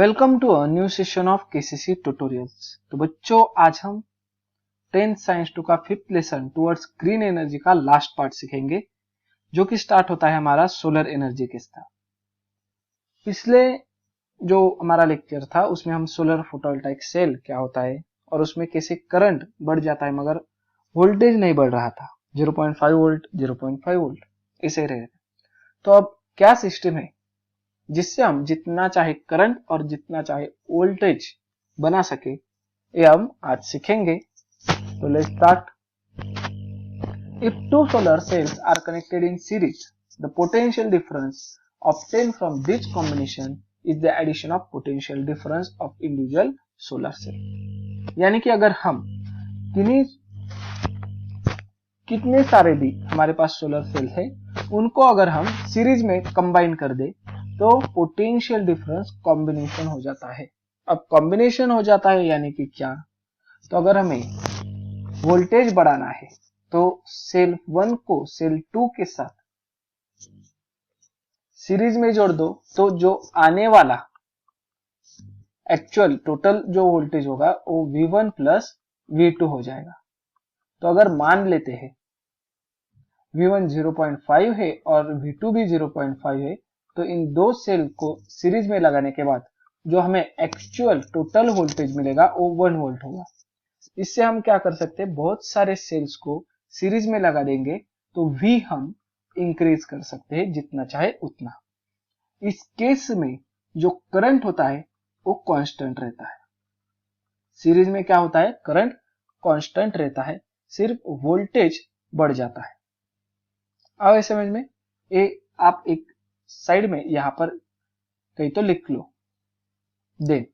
Welcome to a new session of KCC tutorials. तो बच्चों, आज हम 10th साइंस 2 का 5th lesson towards green energy का लास्ट पार्ट सीखेंगे, जो कि स्टार्ट होता है हमारा सोलर एनर्जी के साथ। पिछले जो हमारा लेक्चर था उसमें हम सोलर फोटोवोल्टाइक सेल क्या होता है और उसमें कैसे करंट बढ़ जाता है मगर वोल्टेज नहीं बढ़ रहा था। 0.5 वोल्ट 0.5 वोल्ट ऐसे रहे। तो अब क्या सिस्टम है जिससे हम जितना चाहे करंट और जितना चाहे वोल्टेज बना सके, ये हम आज सीखेंगे। तो let's start. If two solar cells are connected in series, the potential difference obtained from this combination is the addition of potential difference of individual solar cell। यानी कि अगर हम कितने सारे भी हमारे पास सोलर सेल है, उनको अगर हम सीरीज में कंबाइन कर दे तो पोटेंशियल डिफरेंस कॉम्बिनेशन हो जाता है। अब कॉम्बिनेशन हो जाता है यानी कि क्या, तो अगर हमें वोल्टेज बढ़ाना है तो सेल 1 को सेल 2 के साथ सीरीज में जोड़ दो, तो जो आने वाला एक्चुअल टोटल जो वोल्टेज होगा वो V1 प्लस V2 हो जाएगा। तो अगर मान लेते हैं V1 0.5 है और V2 भी 0.5 है, तो इन दो सेल को सीरीज में लगाने के बाद जो हमें एक्चुअल टोटल वोल्टेज मिलेगा वो 1 वोल्ट होगा। इससे हम क्या कर सकते हैं, बहुत सारे सेल्स को सीरीज में लगा देंगे तो V हम इंक्रीज कर सकते हैं जितना चाहे उतना। इस केस में जो करंट होता है वो कांस्टेंट रहता है। सीरीज में क्या होता है, करंट कांस्टेंट रहता है, सिर्फ वोल्टेज बढ़ जाता है। अब समझ में, आप एक साइड में यहां पर कहीं तो लिख लो। Then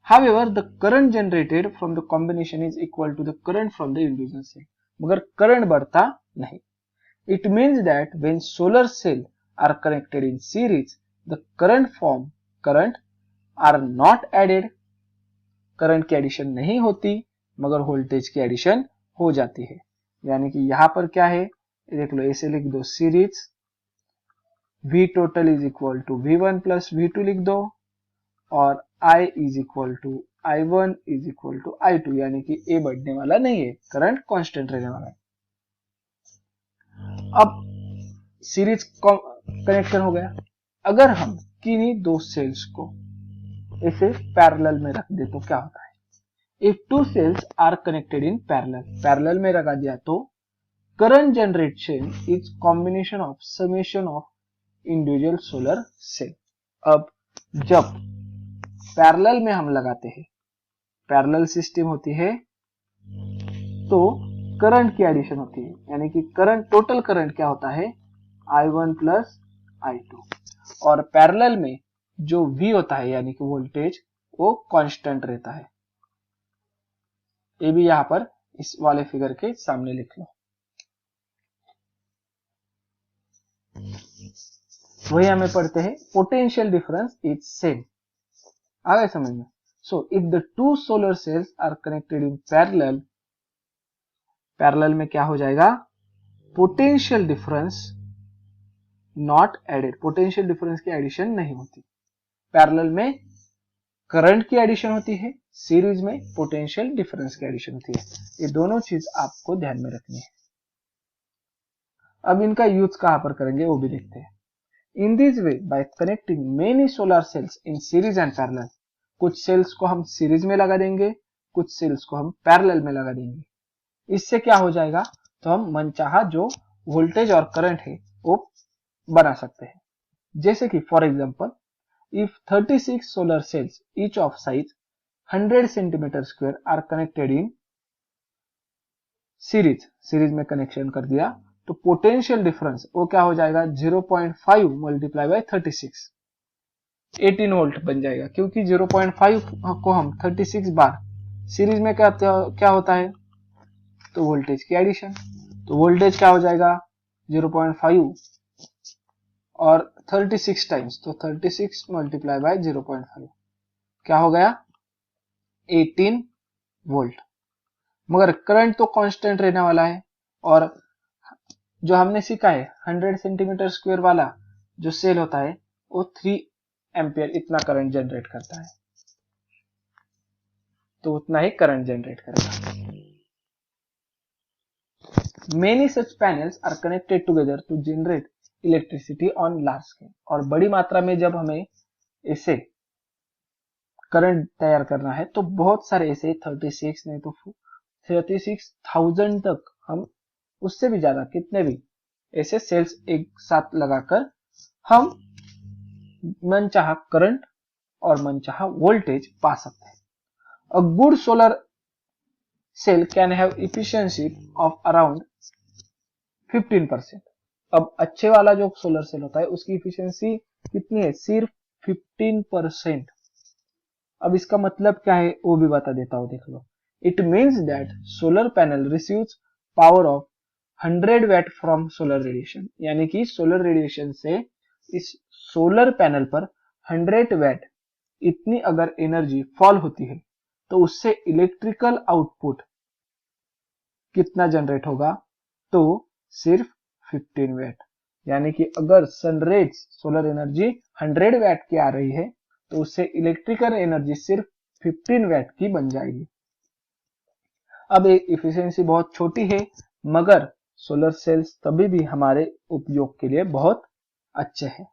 however the current generated from the combination is equal to the current from the individual cell। मगर करंट बढ़ता नहीं। It means that when solar cell are connected in series, the current are not added। Current की addition नहीं होती मगर voltage की addition हो जाती है। यानी कि यहां पर क्या है, देख लो, ऐसे लिख दो, series V total is equal to V1 plus V2 लिख दो और I is equal to I1 is equal to I2, यानी कि ए बढ़ने वाला नहीं है, करंट कांस्टेंट रहने वाला है। अब सीरीज कनेक्शन हो गया। अगर हम किन्हीं दो सेल्स को ऐसे पैरेलल में रख दे तो क्या होता है, if two cells are connected in parallel में रखा दिया तो current generation is combination of summation of individual solar cell. अब जब पैरेलल में हम लगाते हैं, पैरेलल सिस्टम होती है तो करंट की एडिशन होती है, यानी कि करंट टोटल करंट क्या होता है, I1 प्लस I2, और पैरेलल में जो V होता है यानी कि वोल्टेज वो कांस्टेंट रहता है। ये भी यहां पर इस वाले फिगर के सामने लिख लो। वही हमें पढ़ते हैं, पोटेंशियल डिफरेंस इज सेम। आ गए समझ में। So if the two solar cells are connected in parallel में क्या हो जाएगा, potential difference not added, potential difference की एडिशन नहीं होती। पैरेलल में करंट की एडिशन होती है, सीरीज में पोटेंशियल डिफरेंस की एडिशन होती है। ये दोनों चीज आपको ध्यान में रखनी है। अब इनका यूज कहां पर करेंगे वो भी देखते हैं। In this way, bye connecting many solar cells in series and parallel, कुछ सेल्स को हम सीरीज में लगा देंगे, कुछ सेल्स को हम पैरेलल में लगा देंगे। इससे क्या हो जाएगा, तो हम मनचाहा जो वोल्टेज और करंट है वो बना सकते हैं। जैसे कि for example, if 36 solar cells each of size 100 centimetre square are connected in series में कनेक्शन कर दिया तो पोटेंशियल डिफरेंस वो क्या हो जाएगा, 0.5 मल्टीप्लाई बाय 36, 18 वोल्ट बन जाएगा। क्योंकि 0.5 को हम 36 बार सीरीज में क्या होता है, तो वोल्टेज की एडिशन। तो वोल्टेज क्या हो जाएगा, 0.5 और 36 टाइम्स, तो 36 मल्टीप्लाई बाय 0.5 क्या हो गया, 18 वोल्ट। मगर करंट तो कांस्टेंट रहने वाला है, और जो हमने सीखा है 100 सेंटीमीटर स्क्वायर वाला जो सेल होता है वो 3 एम्पियर इतना करंट जनरेट करता है, तो उतना ही करंट जनरेट करेगा। Many such panels are connected together to generate electricity on large scale। और बड़ी मात्रा में जब हमें ऐसे करंट तैयार करना है तो बहुत सारे ऐसे 36 नहीं तो 36,000 तक, हम उससे भी ज्यादा कितने भी ऐसे सेल्स एक साथ लगाकर हम मनचाहा करंट और मनचाहा वोल्टेज पा सकते हैं। A good solar cell can have efficiency of around 15%। अब अच्छे वाला जो सोलर सेल होता है उसकी इफिशियंसी कितनी है, सिर्फ 15%। अब इसका मतलब क्या है वो भी बता देता हूं, देख लो। It means that solar panel receives power of 100 watt from solar radiation, यानी कि सोलर रेडिएशन से इस सोलर पैनल पर 100 वैट इतनी अगर एनर्जी फॉल होती है तो उससे इलेक्ट्रिकल आउटपुट कितना जनरेट होगा, तो सिर्फ 15 वैट। यानी कि अगर सनरेज सोलर एनर्जी 100 वैट की आ रही है तो उससे इलेक्ट्रिकल एनर्जी सिर्फ 15 वैट की बन जाएगी। अब एक इफिशियंसी बहुत छोटी है, मगर सोलर सेल्स तभी भी हमारे उपयोग के लिए बहुत अच्छे हैं।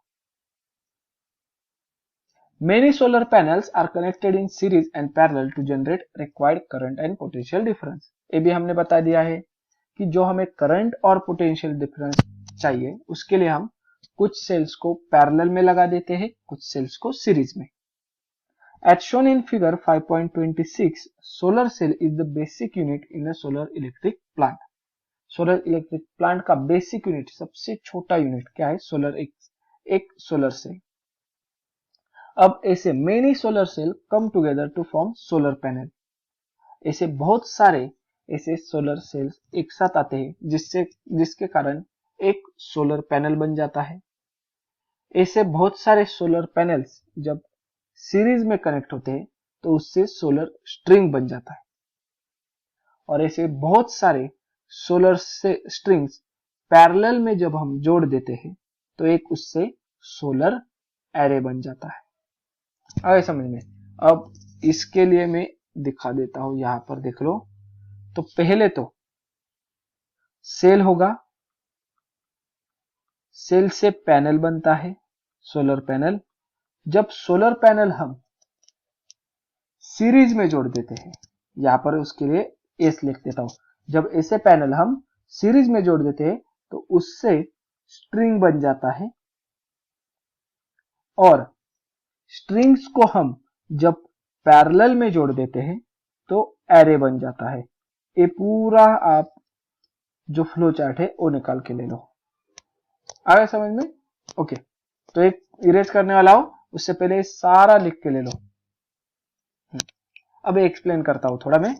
Many solar panels are connected in series and parallel to generate required current and potential difference। ये भी हमने बता दिया है कि जो हमें करंट और पोटेंशियल डिफरेंस चाहिए उसके लिए हम कुछ सेल्स को पैरेलल में लगा देते हैं, कुछ सेल्स को सीरीज में। As shown in figure 5.26, solar cell is the basic unit in a solar electric plant। Solar electric plant का बेसिक यूनिट, सबसे छोटा यूनिट क्या है, सोलर एक सोलर सेल। अब ऐसे many solar cell come together to form solar panel. ऐसे बहुत सारे ऐसे सोलर सेल्स एक साथ आते हैं जिसके कारण एक सोलर पैनल बन जाता है। ऐसे बहुत सारे सोलर पैनल्स जब सीरीज में कनेक्ट होते हैं तो उससे सोलर स्ट्रिंग बन जाता है, और ऐसे बहुत सारे सोलर स्ट्रिंग्स पैरेलल में जब हम जोड़ देते हैं तो एक उससे सोलर एरे बन जाता है। आगे समझ में। अब इसके लिए मैं दिखा देता हूं, यहां पर देख लो। तो पहले तो सेल होगा, सेल से पैनल बनता है, सोलर पैनल। जब सोलर पैनल हम सीरीज में जोड़ देते हैं, यहां पर उसके लिए एस लिख देता हूं। जब ऐसे पैनल हम सीरीज में जोड़ देते हैं तो उससे स्ट्रिंग बन जाता है, और स्ट्रिंग्स को हम जब पैरेलल में जोड़ देते हैं तो एरे बन जाता है। ये पूरा आप जो फ्लो चार्ट है वो निकाल के ले लो। आ गया समझ में? ओके, तो एक इरेज करने वाला हो, उससे पहले सारा लिख के ले लो। अब एक्सप्लेन करता हूं थोड़ा मैं।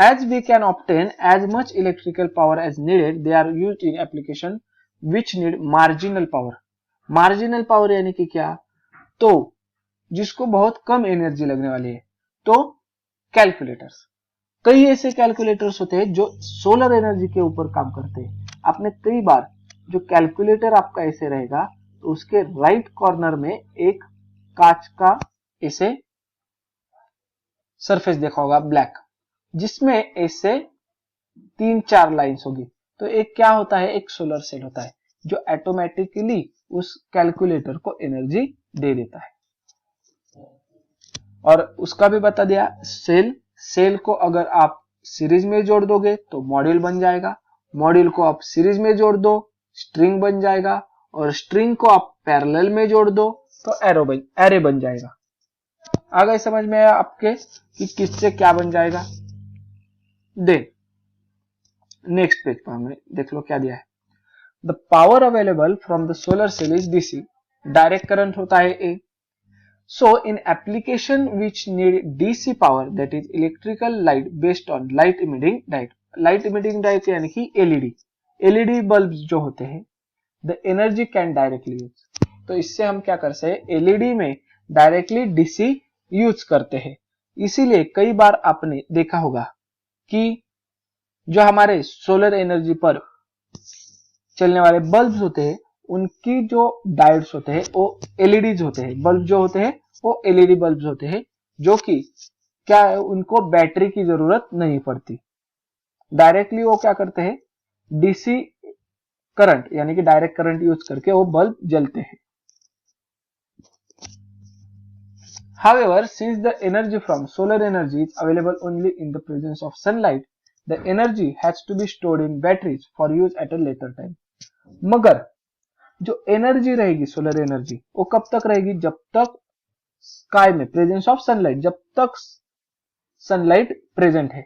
As we can obtain as much electrical power as needed, they are used in application which need marginal power। marginal power यानी कि क्या, तो जिसको बहुत कम एनर्जी लगने वाली है, तो कैलकुलेटर्स। कई ऐसे कैलकुलेटर्स होते हैं जो सोलर एनर्जी के ऊपर काम करते हैं। आपने कई बार जो कैलकुलेटर आपका ऐसे रहेगा तो उसके राइट कॉर्नर में एक कांच का ऐसे सरफेस देखा होगा ब्लैक, जिसमें ऐसे 3-4 लाइंस होगी। तो एक क्या होता है, एक सोलर सेल होता है जो ऑटोमेटिकली उस कैलकुलेटर को एनर्जी दे देता है। और उसका भी बता दिया, सेल को अगर आप सीरीज में जोड़ दोगे तो मॉड्यूल बन जाएगा, मॉड्यूल को आप सीरीज में जोड़ दो स्ट्रिंग बन जाएगा, और स्ट्रिंग को आप पैरेलल में जोड़ दो तो एरे बन जाएगा। आ गए समझ में आपके कि किससे क्या बन जाएगा। देन नेक्स्ट पेज पर हमें देख लो क्या दिया है। The power available from the solar cell is DC. Direct current होता है ए। So in application which need DC power, that is electrical light based on light emitting diode। light emitting diode यानी कि LED बल्ब जो होते हैं, the energy can directly use। तो इससे हम क्या करते हैं, LED में डायरेक्टली DC यूज करते हैं। इसीलिए कई बार आपने देखा होगा कि जो हमारे सोलर एनर्जी पर चलने वाले बल्ब होते हैं उनकी जो डायोड्स होते हैं वो एलईडीज होते हैं, बल्ब जो होते हैं वो एलईडी बल्ब होते हैं, जो कि क्या है, उनको बैटरी की जरूरत नहीं पड़ती। डायरेक्टली वो क्या करते हैं, डीसी करंट यानी कि डायरेक्ट करंट यूज करके वो बल्ब जलते हैं। However, since the energy from solar energy is available only in the presence of sunlight, the energy has to be stored in batteries for use at a later time. मगर जो energy रहेगी solar energy वो कब तक रहेगी, जब तक sky में प्रेजेंस ऑफ सनलाइट, जब तक सनलाइट प्रेजेंट है।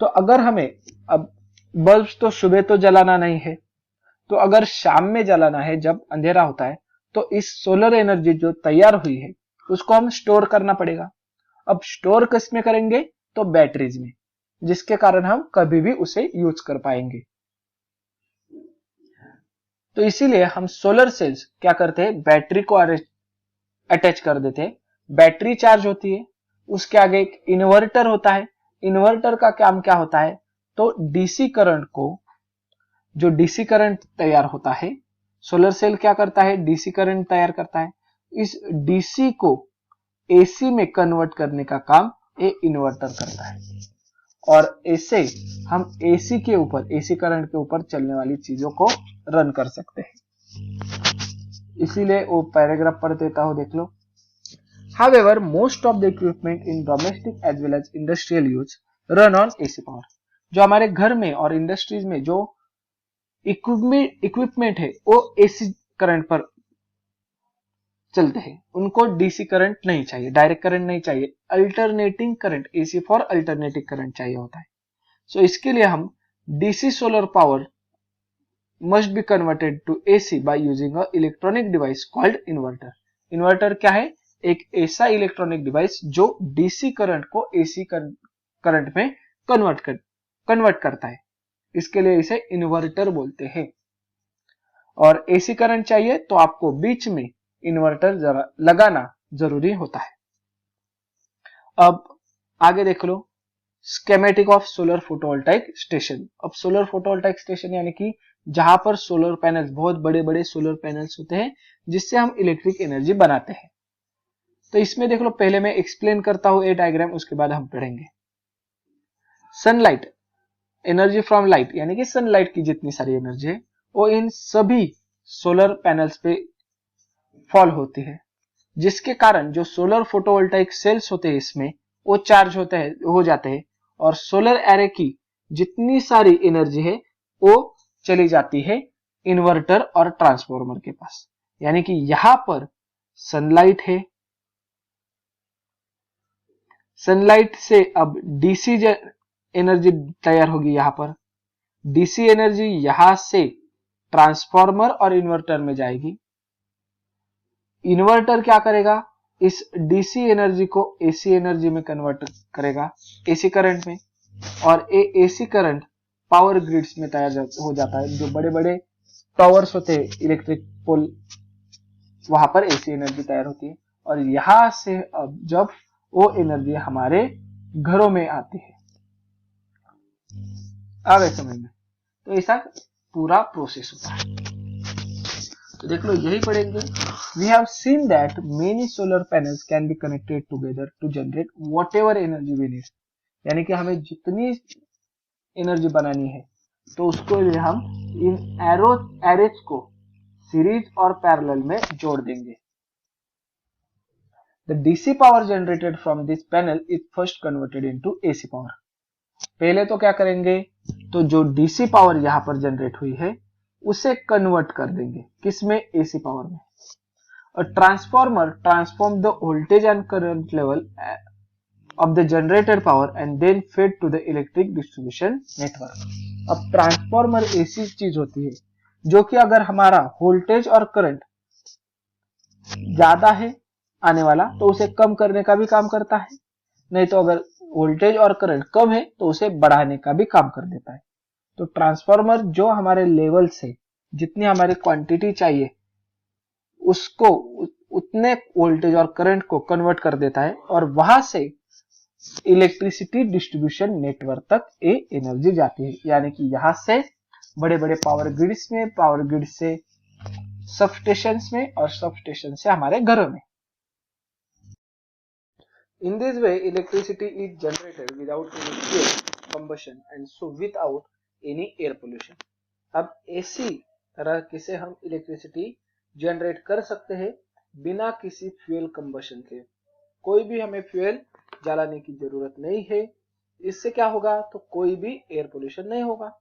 तो अगर हमें अब बल्ब तो सुबह तो जलाना नहीं है, तो अगर शाम में जलाना है जब अंधेरा होता है, तो इस सोलर एनर्जी जो तैयार हुई है उसको हम स्टोर करना पड़ेगा। अब स्टोर किस में करेंगे, तो बैटरीज में, जिसके कारण हम कभी भी उसे यूज कर पाएंगे। तो इसीलिए हम सोलर सेल्स क्या करते हैं, बैटरी को अटैच कर देते हैं। बैटरी चार्ज होती है, उसके आगे एक इन्वर्टर होता है। इन्वर्टर का काम क्या होता है, तो डीसी करंट को, जो डीसी करंट तैयार होता है, सोलर सेल क्या करता है, डीसी करंट तैयार करता है। इस डीसी को एसी में कन्वर्ट करने का काम ये इन्वर्टर करता है, और ऐसे हम एसी के ऊपर, एसी करंट के ऊपर चलने वाली चीजों को रन कर सकते हैं। इसीलिए वो पैराग्राफ पढ़ देता हूं, देख लो। However, most of the equipment in domestic as well as industrial use run on AC power. जो हमारे घर में और इंडस्ट्रीज में जो इक्विपमेंट है वो एसी करंट पर चलते हैं, उनको डीसी करंट नहीं चाहिए, डायरेक्ट करंट नहीं चाहिए, alternating current, AC for alternating current चाहिए होता है। सो इसके लिए हम DC solar power must be converted to AC by using a electronic device called inverter. Inverter क्या है, एक ऐसा इलेक्ट्रॉनिक डिवाइस जो डीसी करंट को एसी करंट में कन्वर्ट करता है। इसके लिए इसे इन्वर्टर बोलते हैं। और एसी करंट चाहिए तो आपको बीच में इन्वर्टर लगाना जरूरी होता है। अब आगे देख लो, schematic of solar photovoltaic station. अब सोलर फोटोवोल्टाइक स्टेशन यानी कि जहां पर सोलर पैनल्स, बहुत बड़े बड़े सोलर पैनल्स होते हैं जिससे हम इलेक्ट्रिक एनर्जी बनाते हैं। तो इसमें देख लो, पहले मैं एक्सप्लेन करता हूं ये डायग्राम, उसके बाद हम पढ़ेंगे। सनलाइट, एनर्जी फ्रॉम लाइट यानी कि सनलाइट की जितनी सारी एनर्जी है वो इन सभी सोलर पैनल्स पे फॉल होती है, जिसके कारण जो सोलर फोटोवोल्टाइक सेल्स होते हैं इसमें वो चार्ज हो जाते हैं, और सोलर एरे की जितनी सारी एनर्जी है वो चली जाती है इन्वर्टर और ट्रांसफार्मर के पास। यानी कि यहां पर सनलाइट है, सनलाइट से अब डीसी एनर्जी तैयार होगी, यहां पर डीसी एनर्जी यहां से ट्रांसफार्मर और इन्वर्टर में जाएगी। इन्वर्टर क्या करेगा, इस डीसी एनर्जी को एसी एनर्जी में कन्वर्ट करेगा, एसी करंट में, और एसी करंट पावर ग्रिड्स में तैयार हो जाता है। जो बड़े बड़े टावर्स होते हैं इलेक्ट्रिक पोल, वहां पर एसी एनर्जी तैयार होती है, और यहां से अब जब वो एनर्जी हमारे घरों में आती है। आगे समझ में, तो ऐसा पूरा प्रोसेस होता है। तो देख लो, यही पढ़ेंगे। We have seen that many solar panels can be connected together to generate whatever energy we need. यानी कि हमें जितनी एनर्जी बनानी है तो उसको लिए हम इन एरेज को सीरीज और पैरेलल में जोड़ देंगे। The DC power generated from this panel is first converted into AC power. पहले तो क्या करेंगे, तो जो डीसी पावर यहां पर जनरेट हुई है उसे कन्वर्ट कर देंगे, किसमें, एसी पावर में। A transformer transform the voltage and current level of the generated power and then fed to the electric distribution network. अब ट्रांसफॉर्मर ऐसी चीज होती है जो कि अगर हमारा वोल्टेज और करंट ज्यादा है आने वाला तो उसे कम करने का भी काम करता है, नहीं तो अगर वोल्टेज और करंट कम है तो उसे बढ़ाने का भी काम कर देता है। तो ट्रांसफॉर्मर जो हमारे लेवल से जितनी हमारी क्वांटिटी चाहिए उसको उतने वोल्टेज और करंट को कन्वर्ट कर देता है, और वहां से इलेक्ट्रिसिटी डिस्ट्रीब्यूशन नेटवर्क तक ये एनर्जी जाती है। यानी कि यहां से बड़े बड़े पावर ग्रिड्स में, पावर ग्रिड से सबस्टेशंस में और सबस्टेशन से हमारे घरों में। In this way, electricity is generated without any fuel combustion and so without any air pollution. अब ऐसी तरह से हम इलेक्ट्रिसिटी जनरेट कर सकते हैं बिना किसी फ्यूल कंबशन के। कोई भी हमें फ्यूल जलाने की जरूरत नहीं है। इससे क्या होगा, तो कोई भी एयर पोल्यूशन नहीं होगा।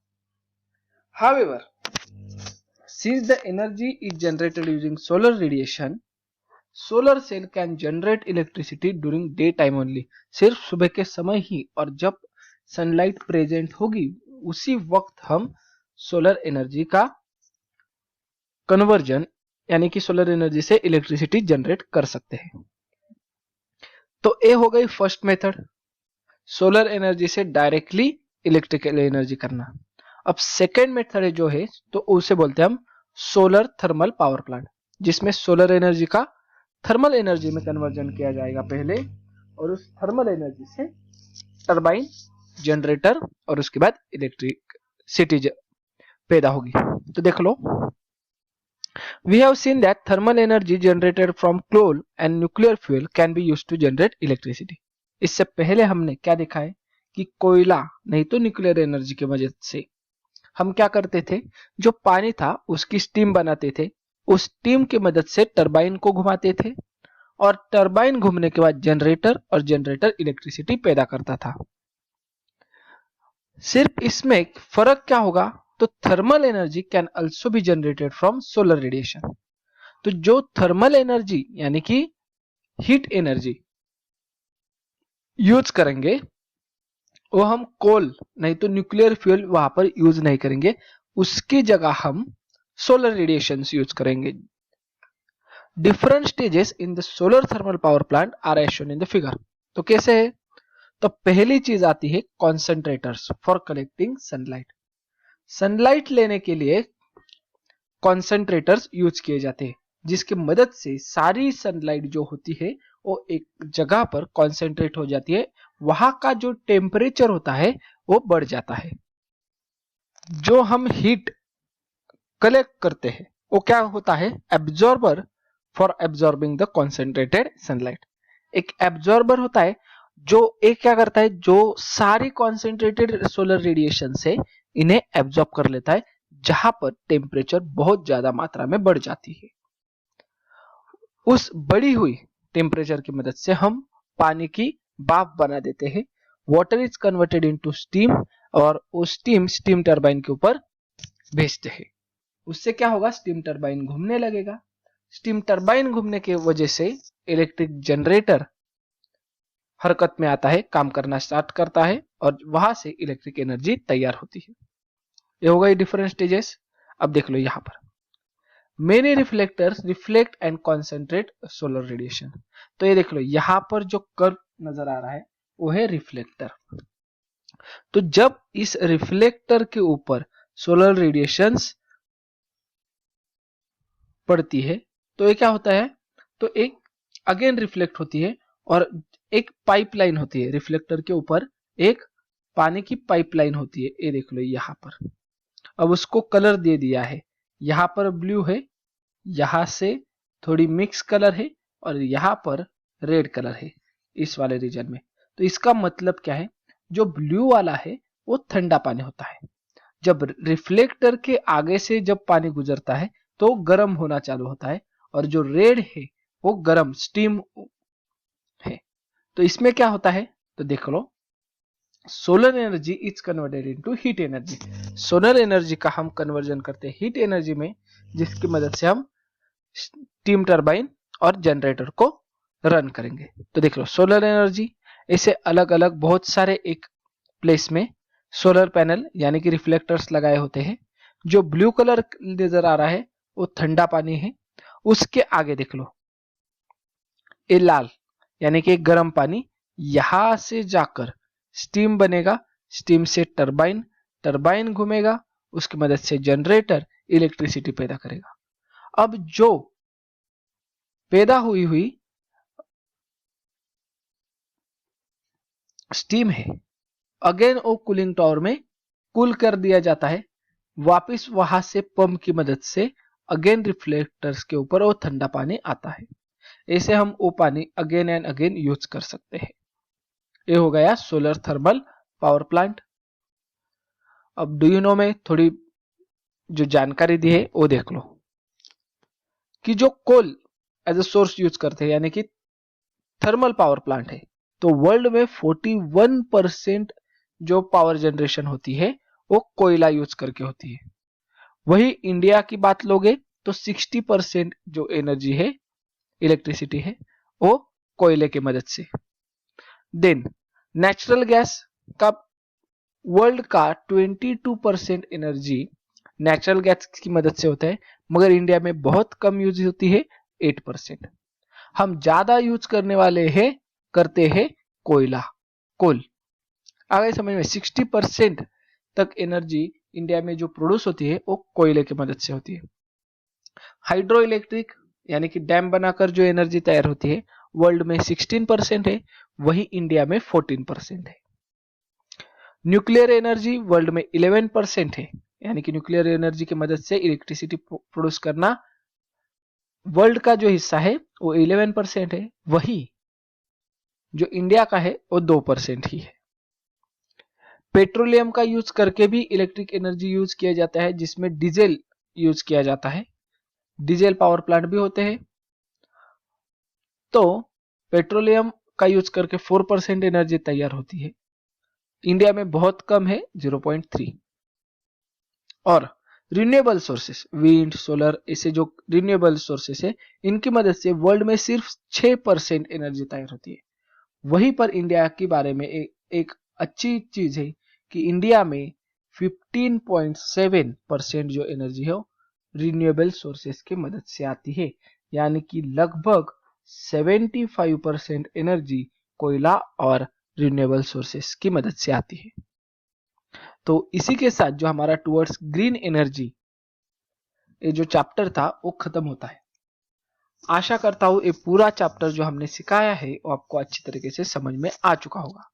However, since the energy is generated using solar radiation, solar cell can generate electricity during day time only. सिर्फ सुबह के समय ही और जब सनलाइट प्रेजेंट होगी उसी वक्त हम सोलर एनर्जी का कन्वर्जन यानी कि सोलर एनर्जी से इलेक्ट्रिसिटी जनरेट कर सकते हैं। तो ये हो गई फर्स्ट मेथड, सोलर एनर्जी से डायरेक्टली इलेक्ट्रिकल एनर्जी करना। अब सेकेंड मेथड जो है तो उसे बोलते हैं हम सोलर थर्मल पावर प्लांट, जिसमें सोलर एनर्जी का थर्मल एनर्जी में कन्वर्जन किया जाएगा पहले और उस थर्मल एनर्जी से टरबाइन, जनरेटर और उसके बाद इलेक्ट्रिसिटी पैदा होगी। तो देख लो, we have seen that thermal energy generated from coal and nuclear fuel can be used to generate electricity. इससे पहले हमने क्या देखा है कि कोयला नहीं तो न्यूक्लियर एनर्जी की वजह से हम क्या करते थे, जो पानी था उसकी स्टीम बनाते थे, उस स्टीम की मदद से टरबाइन को घुमाते थे और टरबाइन घूमने के बाद जनरेटर और जनरेटर इलेक्ट्रिसिटी पैदा करता था। सिर्फ इसमें फर्क क्या होगा, तो thermal energy can also be generated from solar radiation. तो जो थर्मल एनर्जी यानी कि हीट एनर्जी यूज करेंगे वो हम कोल नहीं तो न्यूक्लियर फ्यूल वहां पर यूज नहीं करेंगे, उसकी जगह हम सोलर रेडिएशंस यूज करेंगे। Different stages in the solar thermal power plant are as shown in the figure. तो कैसे है, तो पहली चीज आती है concentrators for collecting sunlight. Sunlight लेने के लिए कॉन्सेंट्रेटर्स यूज किए जाते हैं, जिसकी मदद से सारी सनलाइट जो होती है वो एक जगह पर कॉन्सेंट्रेट हो जाती है। वहां का जो टेम्परेचर होता है वो बढ़ जाता है। जो हम हीट कलेक्ट करते हैं वो क्या होता है, absorber for absorbing the concentrated sunlight. एक एब्जॉर्बर होता है जो एक क्या करता है, जो सारी कॉन्सेंट्रेटेड सोलर रेडिएशन से इन्हें एब्जॉर्ब कर लेता है जहां पर टेम्परेचर बहुत ज्यादा मात्रा में बढ़ जाती है। उस बढ़ी हुई टेम्परेचर की मदद से हम पानी की भाप बना देते हैं। Water is converted into steam और वो स्टीम टरबाइन के ऊपर भेजते हैं। उससे क्या होगा, स्टीम टरबाइन घूमने लगेगा। स्टीम टरबाइन घूमने की वजह से इलेक्ट्रिक जनरेटर हरकत में आता है, काम करना स्टार्ट करता है और वहां से इलेक्ट्रिक एनर्जी तैयार होती है। ये हो गई डिफरेंट स्टेजेस। अब देख लो यहां पर many reflectors reflect and concentrate solar radiation. तो ये देख लो यहां पर जो कर्व नजर आ रहा है वो है रिफ्लेक्टर। तो जब इस रिफ्लेक्टर के ऊपर सोलर रेडिएशंस पड़ती है तो ये क्या होता है, तो एक अगेन रिफ्लेक्ट होती है और एक पाइपलाइन होती है। रिफ्लेक्टर के ऊपर एक पानी की पाइपलाइन होती है, ये देख लो यहां पर। अब उसको कलर दे दिया है, यहां पर ब्लू है, यहां से थोड़ी मिक्स कलर है और यहां पर रेड कलर है इस वाले रीजन में। तो इसका मतलब क्या है, जो ब्लू वाला है वो ठंडा पानी होता है। जब रिफ्लेक्टर के आगे से जब पानी गुजरता है तो गर्म होना चालू होता है और जो रेड है वो गर्म स्टीम है। तो इसमें क्या होता है, तो देख लो solar energy is converted into heat energy. Solar energy का हम कन्वर्जन करते हैं हीट एनर्जी में, जिसकी मदद से हम स्टीम टरबाइन और जनरेटर को रन करेंगे। तो देख लो सोलर एनर्जी, ऐसे अलग अलग बहुत सारे एक प्लेस में सोलर पैनल यानी कि रिफ्लेक्टर्स लगाए होते हैं। जो ब्लू कलर नजर आ रहा है वो ठंडा पानी है। उसके आगे देख लो ये लाल यानी कि गर्म पानी, यहां से जाकर स्टीम बनेगा, स्टीम से टरबाइन, टरबाइन घूमेगा, उसकी मदद से जनरेटर इलेक्ट्रिसिटी पैदा करेगा। अब जो पैदा हुई स्टीम है अगेन वो कूलिंग टावर में कूल कर दिया जाता है, वापस वहां से पंप की मदद से अगेन रिफ्लेक्टर्स के ऊपर वो ठंडा पानी आता है। ऐसे हम वो पानी अगेन एंड अगेन यूज कर सकते हैं। ये हो गया सोलर थर्मल पावर प्लांट। अब डू यू नो में थोड़ी जो जानकारी दी है वो देख लो कि जो coal as a source use करते हैं यानी कि थर्मल पावर प्लांट है, तो वर्ल्ड में 41% जो पावर जनरेशन होती है वो कोयला यूज करके होती है। वही इंडिया की बात लोगे तो 60% जो एनर्जी है, इलेक्ट्रिसिटी है, वो कोयले की मदद से। देन नेचुरल गैस का वर्ल्ड का 22% एनर्जी नेचुरल गैस की मदद से होता है, मगर इंडिया में बहुत कम यूज होती है, 8%। हम ज्यादा यूज करते हैं कोयला, कोल। आगे समझ में, 60% तक एनर्जी इंडिया में जो प्रोड्यूस होती है वो कोयले की मदद से होती है। हाइड्रो इलेक्ट्रिक यानी कि डैम बनाकर जो एनर्जी तैयार होती है, वर्ल्ड में 16% है, वही इंडिया में 14% है। न्यूक्लियर एनर्जी वर्ल्ड में 11% है, यानी कि न्यूक्लियर एनर्जी की मदद से इलेक्ट्रिसिटी प्रोड्यूस करना वर्ल्ड का जो हिस्सा है वो 11% है, वही जो इंडिया का है वो 2% ही है। पेट्रोलियम का यूज करके भी इलेक्ट्रिक एनर्जी यूज किया जाता है, जिसमें डीजल यूज किया जाता है, डीजल पावर प्लांट भी होते हैं। तो पेट्रोलियम का यूज करके 4% एनर्जी तैयार होती है, इंडिया में बहुत कम है, 0.3। और रिन्यूएबल सोर्सेस, विंड, सोलर, ऐसे जो रिन्यूएबल सोर्सेस है, इनकी मदद से वर्ल्ड में सिर्फ 6% एनर्जी तैयार होती है। वहीं पर इंडिया के बारे में एक अच्छी चीज है कि इंडिया में 15.7% जो एनर्जी है रिन्यूएबल सोर्सेस की मदद से आती है, यानी कि लगभग 75% एनर्जी कोयला और रिन्यूएबल सोर्सेस की मदद से आती है। तो इसी के साथ जो हमारा टुवर्ड्स ग्रीन एनर्जी ये जो चैप्टर था वो खत्म होता है। आशा करता हूं ये पूरा चैप्टर जो हमने सिखाया है वो आपको अच्छी तरीके से समझ में आ चुका होगा।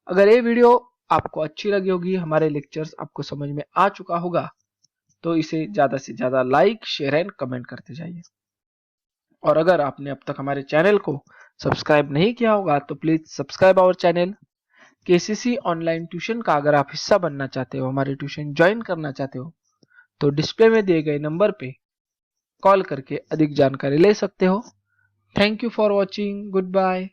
अगर ये वीडियो आपको अच्छी लगी होगी, हमारे लेक्चर्स आपको समझ में आ चुका होगा, तो इसे ज्यादा से ज्यादा लाइक, शेयर एंड कमेंट करते जाइए। और अगर आपने अब तक हमारे चैनल को सब्सक्राइब नहीं किया होगा तो please subscribe our channel. KCC online tuition का अगर आप हिस्सा बनना चाहते हो, हमारे ट्यूशन ज्वाइन करना चाहते हो, तो डिस्प्ले में दिए गए नंबर पे कॉल करके अधिक जानकारी ले सकते हो। Thank you for watching, good bye.